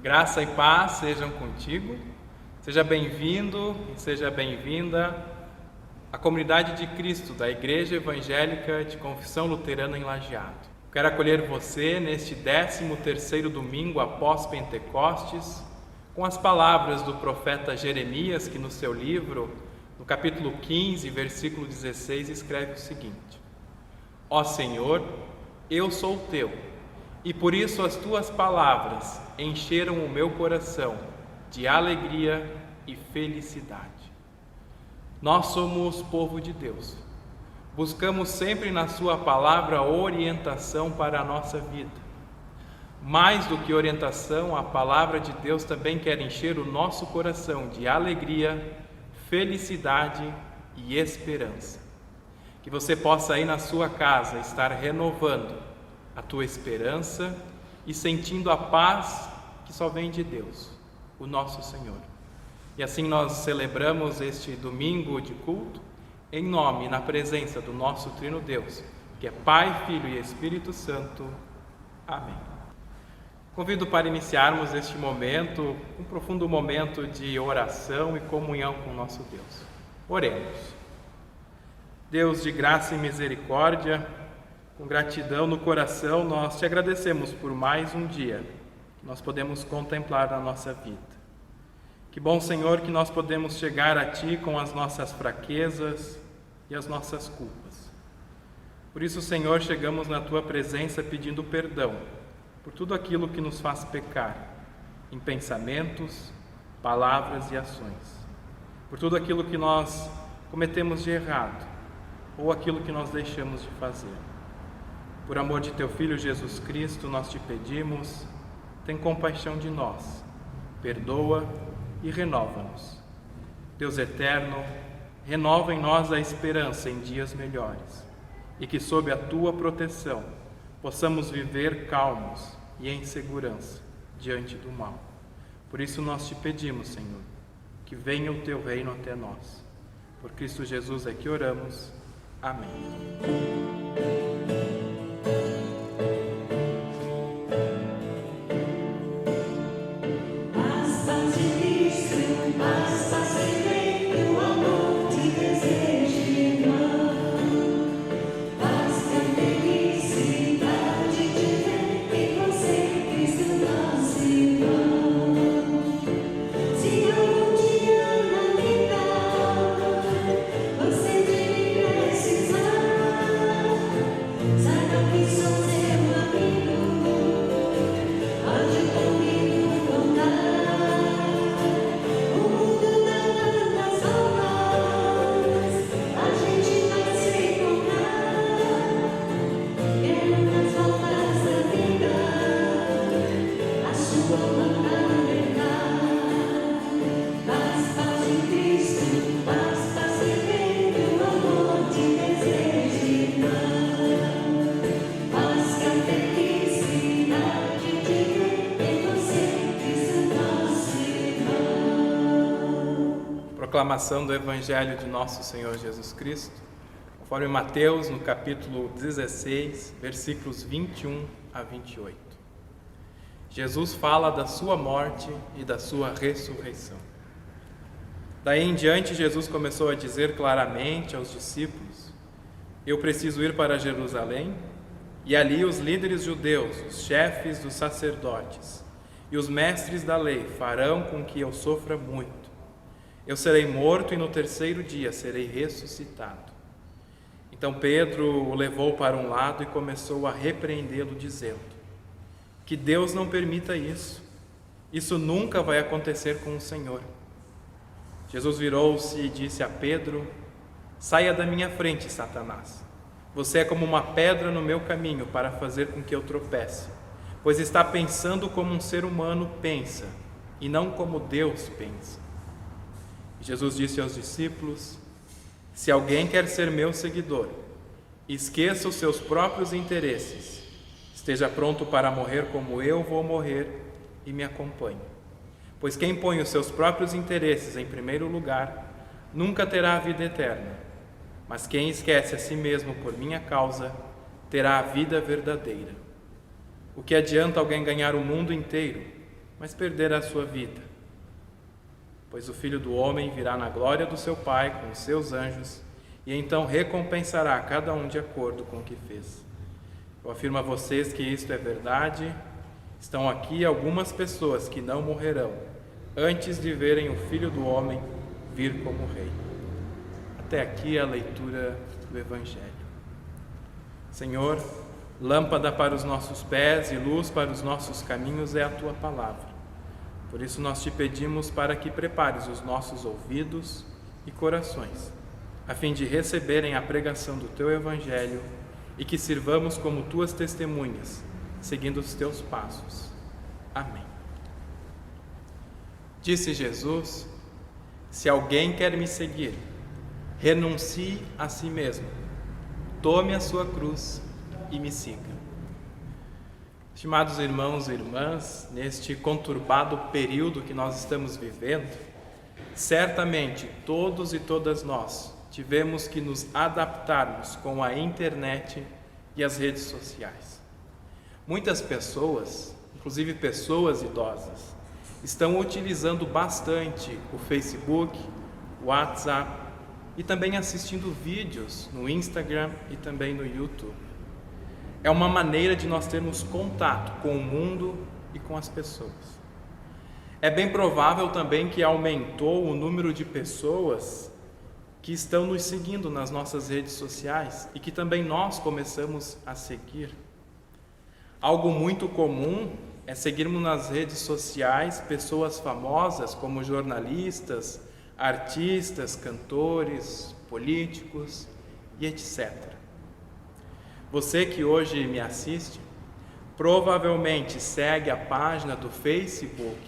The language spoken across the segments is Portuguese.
Graça e paz sejam contigo. Seja bem-vindo e seja bem-vinda à comunidade de Cristo da Igreja Evangélica de Confissão Luterana em Lajeado. Quero acolher você neste 13º domingo após Pentecostes, com as palavras do profeta Jeremias, que no seu livro, no capítulo 15, versículo 16, escreve o seguinte: Ó Senhor, eu sou teu, e por isso as tuas palavras encheram o meu coração de alegria e felicidade. Nós somos povo de Deus. Buscamos sempre na sua palavra orientação para a nossa vida. Mais do que orientação, a palavra de Deus também quer encher o nosso coração de alegria, felicidade e esperança. Que você possa aí na sua casa estar renovando a tua esperança e sentindo a paz que só vem de Deus, o nosso Senhor. E assim nós celebramos este domingo de culto em nome e na presença do nosso Trino Deus, que é Pai, Filho e Espírito Santo. Amém. Convido para iniciarmos este momento, um profundo momento de oração e comunhão com o nosso Deus. Oremos. Deus de graça e misericórdia, com gratidão no coração, nós te agradecemos por mais um dia que nós podemos contemplar na nossa vida. Que bom, Senhor, que nós podemos chegar a Ti com as nossas fraquezas e as nossas culpas. Por isso, Senhor, chegamos na Tua presença pedindo perdão por tudo aquilo que nos faz pecar, em pensamentos, palavras e ações. Por tudo aquilo que nós cometemos de errado, ou aquilo que nós deixamos de fazer. Por amor de Teu Filho Jesus Cristo, nós Te pedimos, tem compaixão de nós, perdoa e renova-nos. Deus eterno, renova em nós a esperança em dias melhores e que sob a Tua proteção possamos viver calmos e em segurança diante do mal. Por isso nós Te pedimos, Senhor, que venha o Teu reino até nós. Por Cristo Jesus é que oramos. Amém. Proclamação do Evangelho de nosso Senhor Jesus Cristo, conforme Mateus, no capítulo 16, versículos 21 a 28. Jesus fala da sua morte e da sua ressurreição. Daí em diante, Jesus começou a dizer claramente aos discípulos: Eu preciso ir para Jerusalém, e ali os líderes judeus, os chefes dos sacerdotes e os mestres da lei farão com que eu sofra muito. Eu serei morto e no terceiro dia serei ressuscitado. Então Pedro o levou para um lado e começou a repreendê-lo, dizendo: Que Deus não permita isso. Isso nunca vai acontecer com o Senhor. Jesus virou-se e disse a Pedro: Saia da minha frente, Satanás. Você é como uma pedra no meu caminho para fazer com que eu tropece, pois está pensando como um ser humano pensa e não como Deus pensa. Jesus disse aos discípulos: Se alguém quer ser meu seguidor, esqueça os seus próprios interesses, esteja pronto para morrer como eu vou morrer e me acompanhe. Pois quem põe os seus próprios interesses em primeiro lugar, nunca terá a vida eterna, mas quem esquece a si mesmo por minha causa, terá a vida verdadeira. O que adianta alguém ganhar o mundo inteiro mas perder a sua vida. Pois o Filho do Homem virá na glória do seu Pai com os seus anjos e então recompensará cada um de acordo com o que fez. Eu afirmo a vocês que isto é verdade. Estão aqui algumas pessoas que não morrerão antes de verem o Filho do Homem vir como Rei. Até aqui a leitura do Evangelho. Senhor, lâmpada para os nossos pés e luz para os nossos caminhos é a Tua palavra. Por isso nós te pedimos para que prepares os nossos ouvidos e corações, a fim de receberem a pregação do Teu Evangelho e que sirvamos como Tuas testemunhas, seguindo os Teus passos. Amém. Disse Jesus: se alguém quer me seguir, renuncie a si mesmo, tome a sua cruz e me siga. Estimados irmãos e irmãs, neste conturbado período que nós estamos vivendo, certamente todos e todas nós tivemos que nos adaptarmos com a internet e as redes sociais. Muitas pessoas, inclusive pessoas idosas, estão utilizando bastante o Facebook, o WhatsApp e também assistindo vídeos no Instagram e também no YouTube. É uma maneira de nós termos contato com o mundo e com as pessoas. É bem provável também que aumentou o número de pessoas que estão nos seguindo nas nossas redes sociais e que também nós começamos a seguir. Algo muito comum é seguirmos nas redes sociais pessoas famosas como jornalistas, artistas, cantores, políticos e etc. Você que hoje me assiste, provavelmente segue a página do Facebook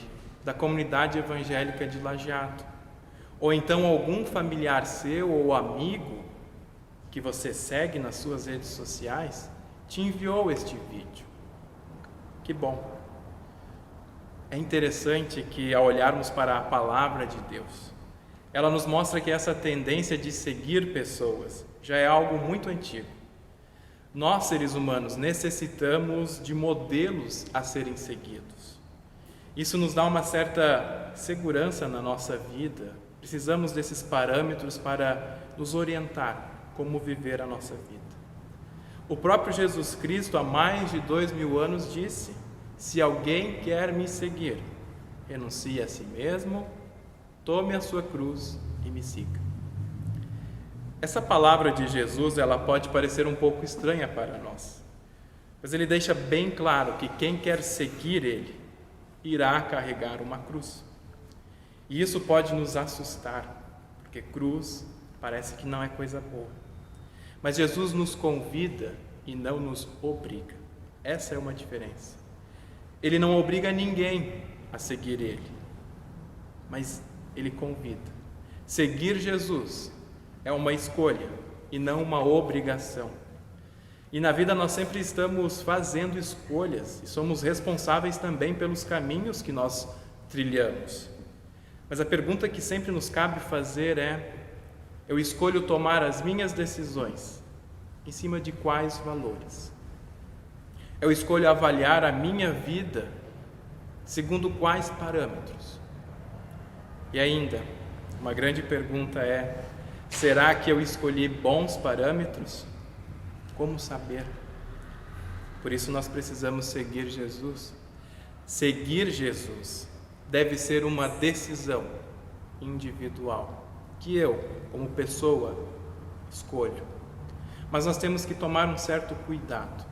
da Comunidade Evangélica de Lajeado, ou então algum familiar seu ou amigo que você segue nas suas redes sociais te enviou este vídeo. Que bom! É interessante que, ao olharmos para a Palavra de Deus, ela nos mostra que essa tendência de seguir pessoas já é algo muito antigo. Nós, seres humanos, necessitamos de modelos a serem seguidos. Isso nos dá uma certa segurança na nossa vida. Precisamos desses parâmetros para nos orientar como viver a nossa vida. O próprio Jesus Cristo, há mais de 2000 anos, disse: se alguém quer me seguir, renuncie a si mesmo, tome a sua cruz e me siga. Essa palavra de Jesus, ela pode parecer um pouco estranha para nós, mas ele deixa bem claro que quem quer seguir ele irá carregar uma cruz. E isso pode nos assustar, porque cruz parece que não é coisa boa. Mas Jesus nos convida e não nos obriga. Essa é uma diferença. Ele não obriga ninguém a seguir ele, mas ele convida. Seguir Jesus é uma escolha e não uma obrigação. E na vida nós sempre estamos fazendo escolhas e somos responsáveis também pelos caminhos que nós trilhamos. Mas a pergunta que sempre nos cabe fazer é: eu escolho tomar as minhas decisões em cima de quais valores? Eu escolho avaliar a minha vida segundo quais parâmetros? E ainda, uma grande pergunta é: será que eu escolhi bons parâmetros? Como saber? Por isso nós precisamos seguir Jesus. Seguir Jesus deve ser uma decisão individual, que eu, como pessoa, escolho. Mas nós temos que tomar um certo cuidado.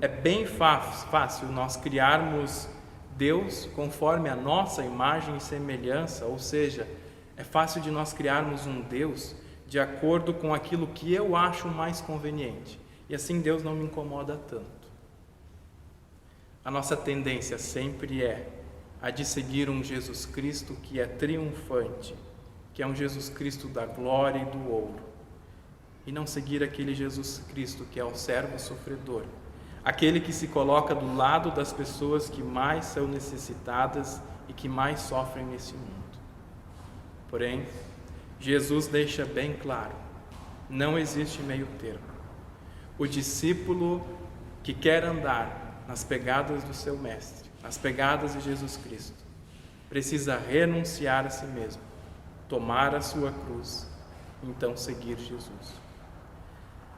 É bem fácil nós criarmos Deus conforme a nossa imagem e semelhança, ou seja, é fácil de nós criarmos um Deus de acordo com aquilo que eu acho mais conveniente. E assim Deus não me incomoda tanto. A nossa tendência sempre é a de seguir um Jesus Cristo que é triunfante, que é um Jesus Cristo da glória e do ouro. E não seguir aquele Jesus Cristo que é o servo sofredor, aquele que se coloca do lado das pessoas que mais são necessitadas e que mais sofrem nesse mundo. Porém, Jesus deixa bem claro: não existe meio termo. O discípulo que quer andar nas pegadas do seu Mestre, nas pegadas de Jesus Cristo, precisa renunciar a si mesmo, tomar a sua cruz, e então seguir Jesus.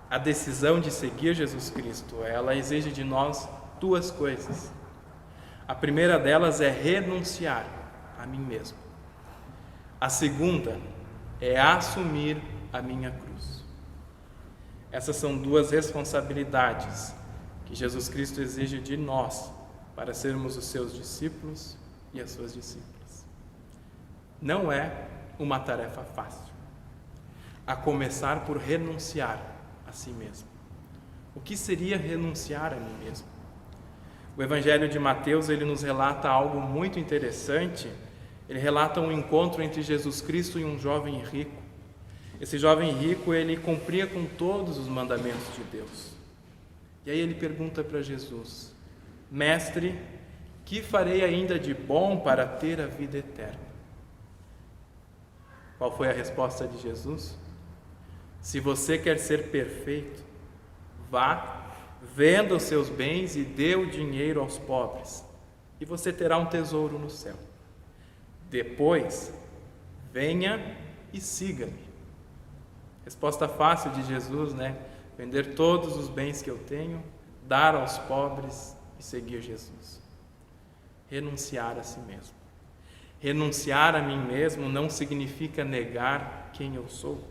A decisão de seguir Jesus Cristo, ela exige de nós duas coisas. A primeira delas é renunciar a mim mesmo. A segunda é assumir a minha cruz. Essas são duas responsabilidades que Jesus Cristo exige de nós para sermos os seus discípulos e as suas discípulas. Não é uma tarefa fácil, a começar por renunciar a si mesmo. O que seria renunciar a mim mesmo? O Evangelho de Mateus, ele nos relata algo muito interessante. Ele relata um encontro entre Jesus Cristo e um jovem rico. Esse jovem rico, ele cumpria com todos os mandamentos de Deus. E aí ele pergunta para Jesus: Mestre, que farei ainda de bom para ter a vida eterna? Qual foi a resposta de Jesus? Se você quer ser perfeito, vá, venda os seus bens e dê o dinheiro aos pobres, e você terá um tesouro no céu. Depois, venha e siga-me. Resposta fácil de Jesus, né? Vender todos os bens que eu tenho, dar aos pobres e seguir Jesus. Renunciar a si mesmo. Renunciar a mim mesmo não significa negar quem eu sou,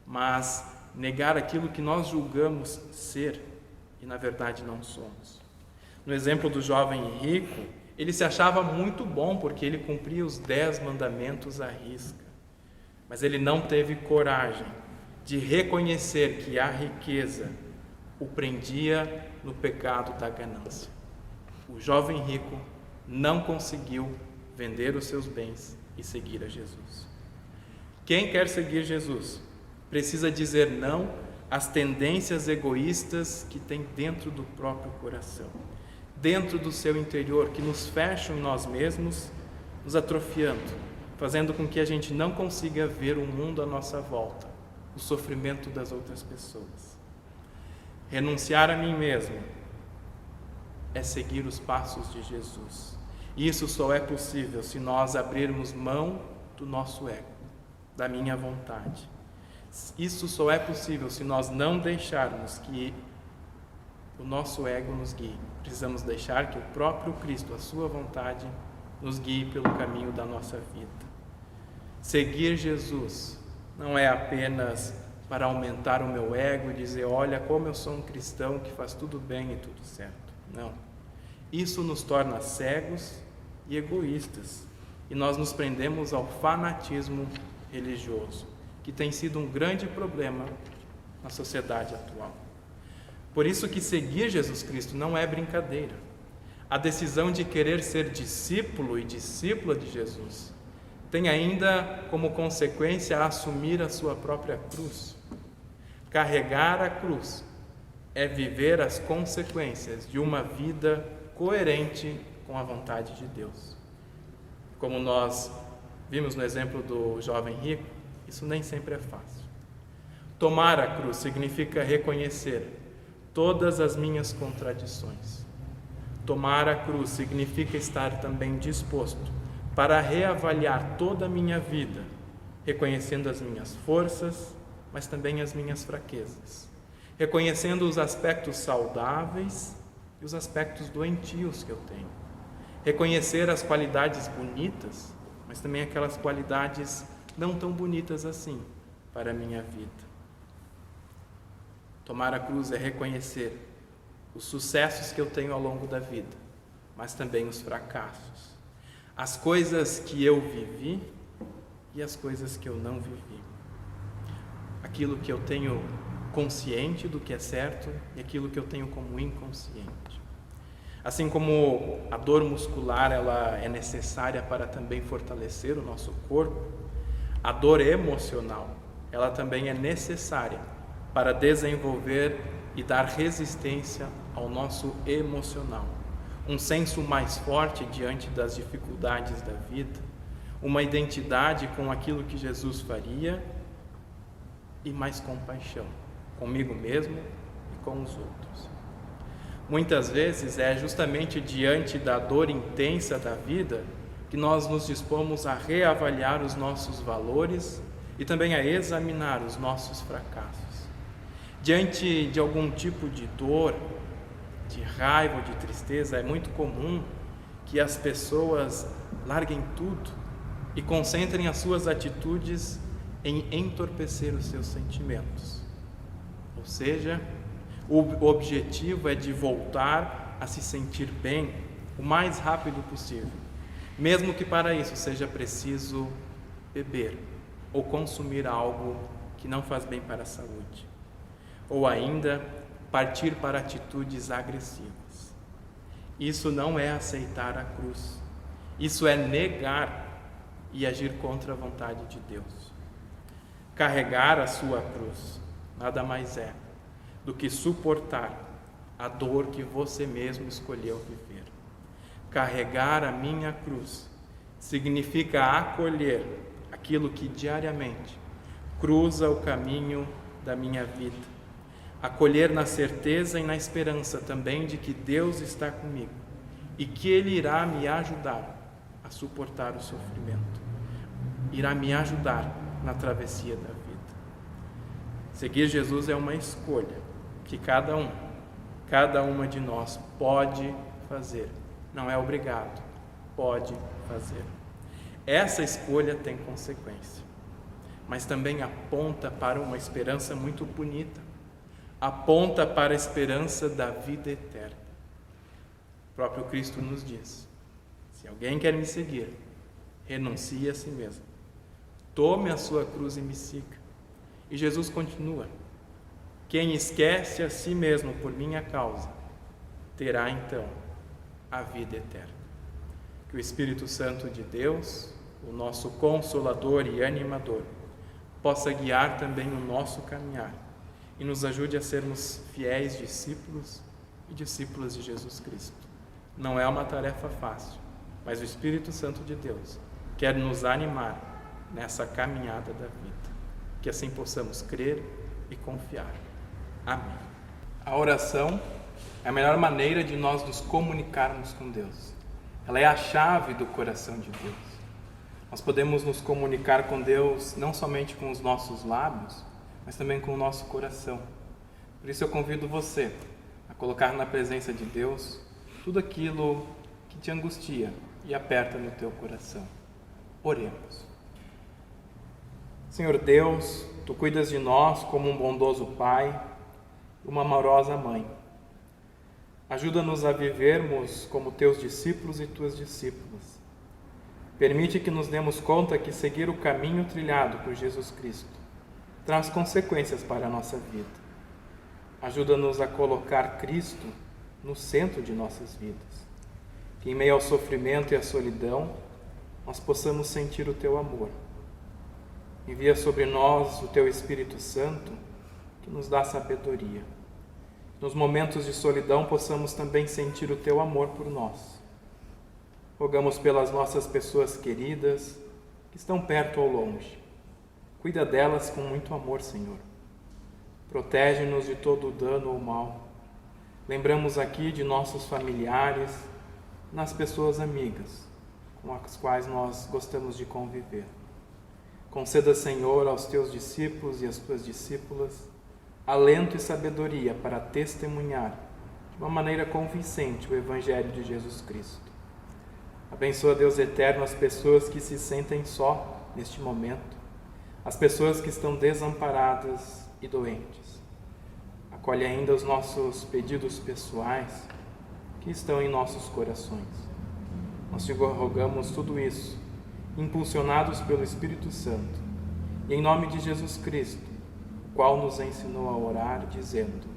mas negar aquilo que nós julgamos ser e na verdade não somos. No exemplo do jovem rico, ele se achava muito bom porque ele cumpria os 10 mandamentos à risca, mas ele não teve coragem de reconhecer que a riqueza o prendia no pecado da ganância. O jovem rico não conseguiu vender os seus bens e seguir a Jesus. Quem quer seguir Jesus precisa dizer não às tendências egoístas que tem dentro do próprio coração, dentro do seu interior, que nos fecham em nós mesmos, nos atrofiando, fazendo com que a gente não consiga ver o mundo à nossa volta, o sofrimento das outras pessoas. Renunciar a mim mesmo é seguir os passos de Jesus. E isso só é possível se nós abrirmos mão do nosso ego, da minha vontade. Isso só é possível se nós não deixarmos que o nosso ego nos guie. Precisamos deixar que o próprio Cristo, a sua vontade, nos guie pelo caminho da nossa vida. Seguir Jesus não é apenas para aumentar o meu ego e dizer, olha como eu sou um cristão que faz tudo bem e tudo certo. Não. Isso nos torna cegos e egoístas. E nós nos prendemos ao fanatismo religioso, que tem sido um grande problema na sociedade atual. Por isso que seguir Jesus Cristo não é brincadeira. A decisão de querer ser discípulo e discípula de Jesus tem ainda como consequência assumir a sua própria cruz. Carregar a cruz é viver as consequências de uma vida coerente com a vontade de Deus. Como nós vimos no exemplo do jovem rico, isso nem sempre é fácil. Tomar a cruz significa reconhecer todas as minhas contradições. Tomar a cruz significa estar também disposto para reavaliar toda a minha vida, reconhecendo as minhas forças, mas também as minhas fraquezas, reconhecendo os aspectos saudáveis e os aspectos doentios que eu tenho, reconhecer as qualidades bonitas, mas também aquelas qualidades não tão bonitas assim para a minha vida. Tomar a cruz é reconhecer os sucessos que eu tenho ao longo da vida, mas também os fracassos, as coisas que eu vivi e as coisas que eu não vivi, aquilo que eu tenho consciente do que é certo e aquilo que eu tenho como inconsciente. Assim como a dor muscular ela é necessária para também fortalecer o nosso corpo, a dor emocional ela também é necessária para desenvolver e dar resistência ao nosso emocional, um senso mais forte diante das dificuldades da vida, uma identidade com aquilo que Jesus faria e mais compaixão comigo mesmo e com os outros. Muitas vezes é justamente diante da dor intensa da vida que nós nos dispomos a reavaliar os nossos valores e também a examinar os nossos fracassos. Diante de algum tipo de dor, de raiva ou de tristeza, é muito comum que as pessoas larguem tudo e concentrem as suas atitudes em entorpecer os seus sentimentos. Ou seja, o objetivo é de voltar a se sentir bem o mais rápido possível, mesmo que para isso seja preciso beber ou consumir algo que não faz bem para a saúde, ou ainda partir para atitudes agressivas. Isso não é aceitar a cruz, isso é negar e agir contra a vontade de Deus. Carregar a sua cruz nada mais é do que suportar a dor que você mesmo escolheu viver. Carregar a minha cruz significa acolher aquilo que diariamente cruza o caminho da minha vida. Acolher na certeza e na esperança também de que Deus está comigo e que Ele irá me ajudar a suportar o sofrimento. Irá me ajudar na travessia da vida. Seguir Jesus é uma escolha que cada uma de nós pode fazer. Não é obrigado, pode fazer. Essa escolha tem consequência, mas também aponta para uma esperança muito bonita. Aponta para a esperança da vida eterna. O próprio Cristo nos diz: se alguém quer me seguir, renuncie a si mesmo. Tome a sua cruz e me siga. E Jesus continua: quem esquece a si mesmo por minha causa, terá então a vida eterna. Que o Espírito Santo de Deus, o nosso Consolador e Animador, possa guiar também o nosso caminhar e nos ajude a sermos fiéis discípulos e discípulas de Jesus Cristo. Não é uma tarefa fácil, mas o Espírito Santo de Deus quer nos animar nessa caminhada da vida. Que assim possamos crer e confiar. Amém. A oração é a melhor maneira de nós nos comunicarmos com Deus. Ela é a chave do coração de Deus. Nós podemos nos comunicar com Deus não somente com os nossos lábios, mas também com o nosso coração. Por isso eu convido você a colocar na presença de Deus tudo aquilo que te angustia e aperta no teu coração. Oremos. Senhor Deus, Tu cuidas de nós como um bondoso Pai, uma amorosa Mãe. Ajuda-nos a vivermos como Teus discípulos e Tuas discípulas. Permite que nos demos conta que seguir o caminho trilhado por Jesus Cristo traz consequências para a nossa vida. Ajuda-nos a colocar Cristo no centro de nossas vidas. Que em meio ao sofrimento e à solidão, nós possamos sentir o Teu amor. Envia sobre nós o Teu Espírito Santo, que nos dá sabedoria. Nos momentos de solidão, possamos também sentir o Teu amor por nós. Rogamos pelas nossas pessoas queridas, que estão perto ou longe. Cuida delas com muito amor, Senhor. Protege-nos de todo dano ou mal. Lembramos aqui de nossos familiares, nas pessoas amigas, com as quais nós gostamos de conviver. Conceda, Senhor, aos Teus discípulos e às Tuas discípulas, alento e sabedoria para testemunhar de uma maneira convincente o Evangelho de Jesus Cristo. Abençoa, Deus eterno, as pessoas que se sentem só neste momento, as pessoas que estão desamparadas e doentes. Acolhe ainda os nossos pedidos pessoais que estão em nossos corações. Nós te rogamos tudo isso, impulsionados pelo Espírito Santo, e em nome de Jesus Cristo, o qual nos ensinou a orar, dizendo: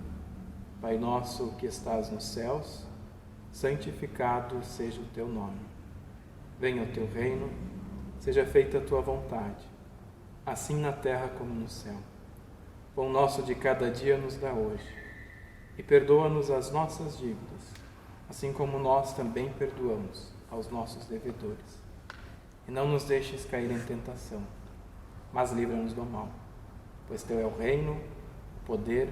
Pai nosso que estás nos céus, santificado seja o Teu nome. Venha o Teu reino, seja feita a Tua vontade, assim na terra como no céu. O pão nosso de cada dia nos dá hoje, e perdoa-nos as nossas dívidas, assim como nós também perdoamos aos nossos devedores. E não nos deixes cair em tentação, mas livra-nos do mal, pois Teu é o reino, o poder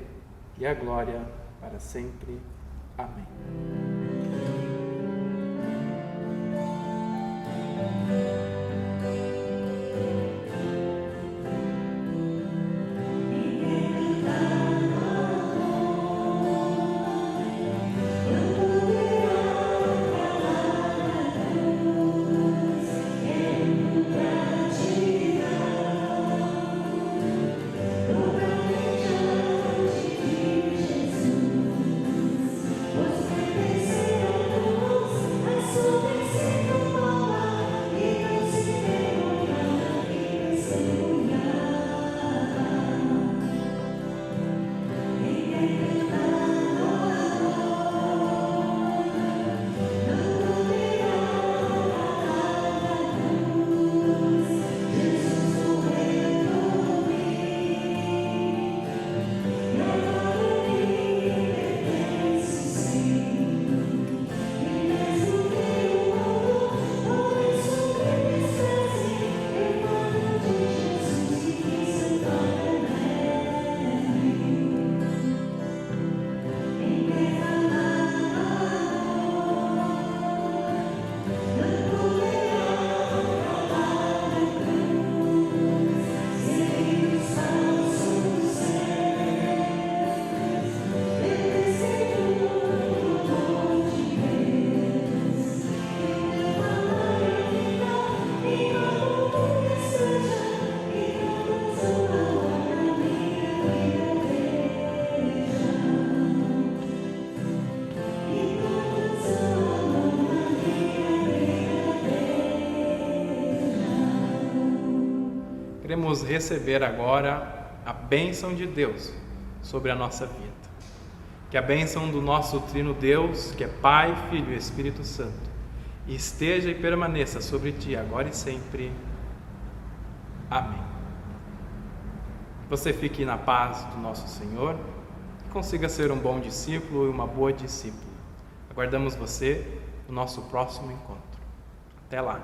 e a glória para sempre. Amém. Queremos receber agora a bênção de Deus sobre a nossa vida. Que a bênção do nosso Trino Deus, que é Pai, Filho e Espírito Santo, esteja e permaneça sobre ti agora e sempre. Amém. Que você fique na paz do nosso Senhor e consiga ser um bom discípulo e uma boa discípula. Aguardamos você no nosso próximo encontro. Até lá!